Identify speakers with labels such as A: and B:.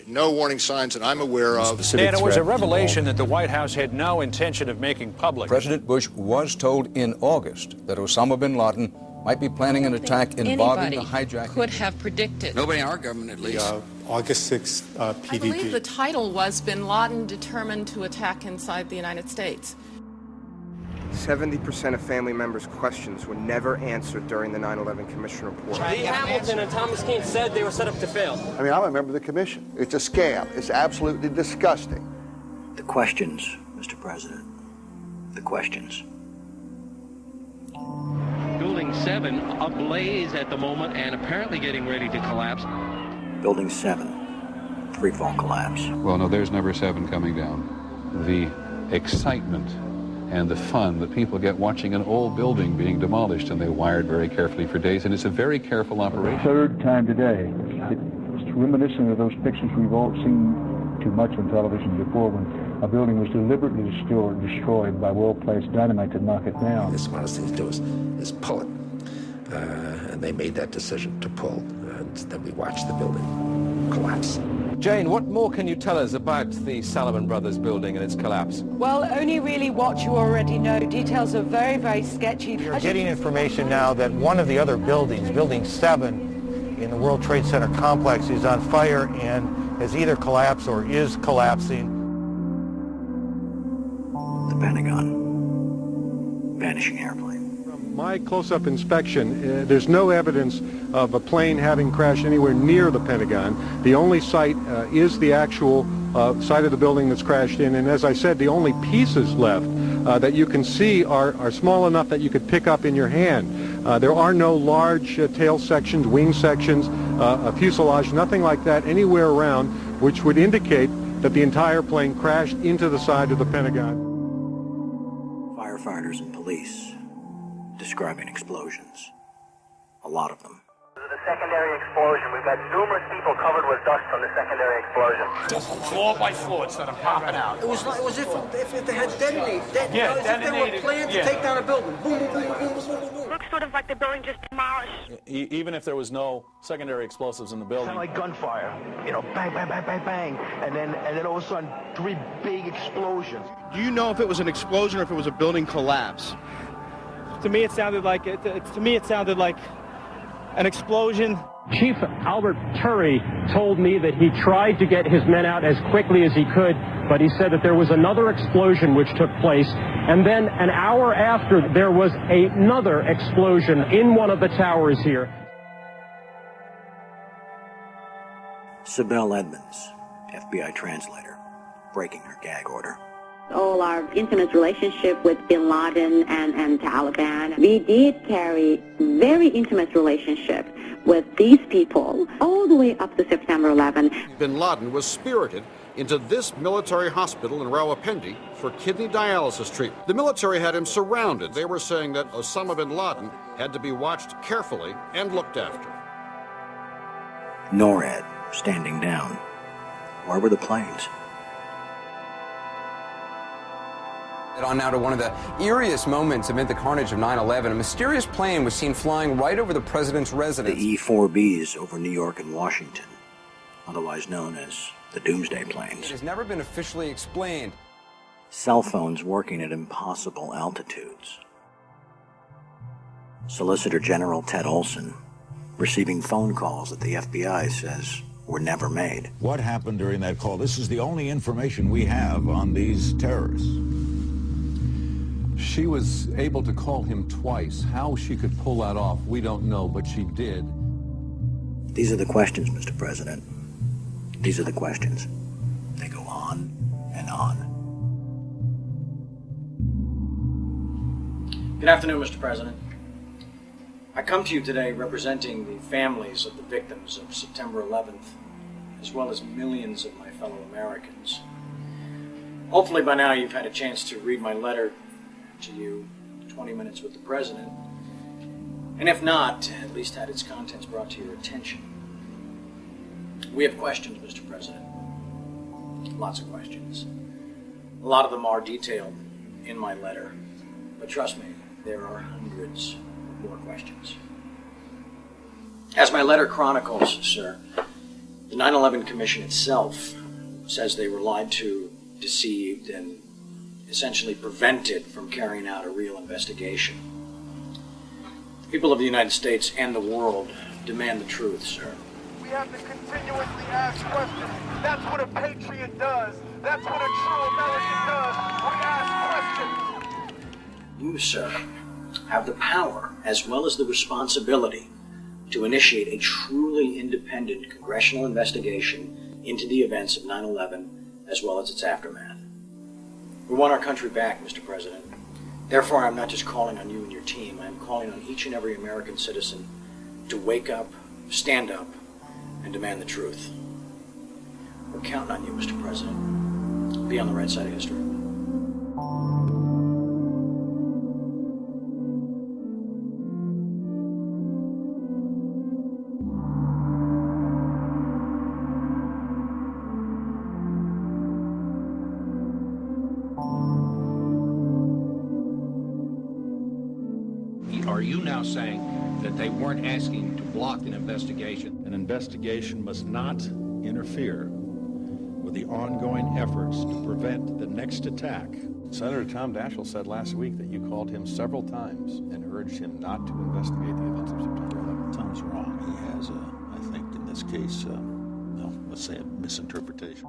A: No warning signs that I'm aware of.
B: And it was a revelation that the White House had no intention of making public.
C: President Bush was told in August that Osama bin Laden might be planning an attack involving the hijacking.
D: Could have predicted.
E: Nobody in our government, at least.
F: August 6th PDP.
D: I believe the title was Bin Laden determined to attack inside the United States.
G: 70% of family members' questions were never answered during the 9/11 Commission report.
H: Lee Hamilton and Thomas Keane said they were set up to fail.
I: I mean, I'm a member of the commission. It's a scam. It's absolutely disgusting.
J: The questions, Mr. President. The questions.
K: Building 7 ablaze at the moment and apparently getting ready to collapse.
J: Building 7, freefall collapse.
L: Well, no, there's number 7 coming down. The excitement and the fun that people get watching an old building being demolished, and they wired very carefully for days, and it's a very careful operation.
M: Third time today. It's reminiscent of those pictures we've all seen too much on television before, when a building was deliberately destroyed by well-placed dynamite to knock it down.
N: The smartest thing to do is pull it. And they made that decision to pull, and then we watched the building collapse.
O: Jane, what more can you tell us about the Salomon Brothers building and its collapse?
P: Well, only really what you already know. Details are very, very sketchy.
Q: We're getting information now that one of the other buildings, Building 7 in the World Trade Center complex, is on fire and has either collapsed or is collapsing.
J: The Pentagon. Vanishing airplane.
F: From my close-up inspection, there's no evidence of a plane having crashed anywhere near the Pentagon. The only site is the actual site of the building that's crashed in, and as I said, the only pieces left that you can see are small enough that you could pick up in your hand. There are no large tail sections, wing sections, a fuselage, nothing like that anywhere around, which would indicate that the entire plane crashed into the side of the Pentagon.
J: Firefighters and police describing explosions. A lot of them.
R: The secondary explosion. We've got numerous people covered with dust from the secondary explosion.
H: Just floor by floor, instead of popping out.
E: It was if they had detonated.
H: Yeah,
E: as if they were planned to take down a building. Boom, boom, boom, boom, boom, boom, boom.
S: Looks sort of like the building just demolished.
B: Even if there was no secondary explosives in the building.
R: Kind of like gunfire. You know, bang, bang, bang, bang, bang. And then all of a sudden, 3 big explosions.
T: Do you know if it was an explosion or if it was a building collapse?
H: To me, it sounded like an explosion.
G: Chief Albert Turry told me that he tried to get his men out as quickly as he could, but he said that there was another explosion which took place, and then an hour after there was another explosion in one of the towers here.
J: Sibel Edmonds, FBI translator, breaking her gag order.
E: All our intimate relationship with bin Laden and Taliban. We did carry very intimate relationship with these people all the way up to September 11.
C: Bin Laden was spirited into this military hospital in Rawalpindi for kidney dialysis treatment. The military had him surrounded. They were saying that Osama bin Laden had to be watched carefully and looked after.
J: NORAD standing down. Where were the planes?
O: On now to one of the eeriest moments amid the carnage of 9/11. A mysterious plane was seen flying right over the president's residence.
J: The E-4Bs over New York and Washington, otherwise known as the Doomsday Planes.
O: It has never been officially explained.
J: Cell phones working at impossible altitudes. Solicitor General Ted Olson receiving phone calls that the FBI says were never made.
L: What happened during that call? This is the only information we have on these terrorists.
B: She was able to call him twice. How she could pull that off, we don't know, but she did.
J: These are the questions, Mr. President. These are the questions. They go on and on.
B: Good afternoon, Mr. President. I come to you today representing the families of the victims of September 11th, as well as millions of my fellow Americans. Hopefully by now you've had a chance to read my letter to you, 20 Minutes with the President, and if not, at least had its contents brought to your attention. We have questions, Mr. President. Lots of questions. A lot of them are detailed in my letter, but trust me, there are hundreds of more questions. As my letter chronicles, sir, The 9/11 Commission itself says they were lied to, deceived, and essentially prevented from carrying out a real investigation. The people of the United States and the world demand the truth, sir.
R: We have to continuously ask questions. That's what a patriot does. That's what a true American does. We ask questions.
B: You, sir, have the power as well as the responsibility to initiate a truly independent congressional investigation into the events of 9/11 as well as its aftermath. We want our country back, Mr. President. Therefore, I'm not just calling on you and your team. I'm calling on each and every American citizen to wake up, stand up, and demand the truth. We're counting on you, Mr. President. Be on the right side of history.
K: Are you now saying that they weren't asking to block an investigation?
U: An investigation must not interfere with the ongoing efforts to prevent the next attack.
V: Senator Tom Daschle said last week that you called him several times and urged him not to investigate the events of September 11th.
W: Tom's wrong. He has, I think, in this case, let's say a misinterpretation.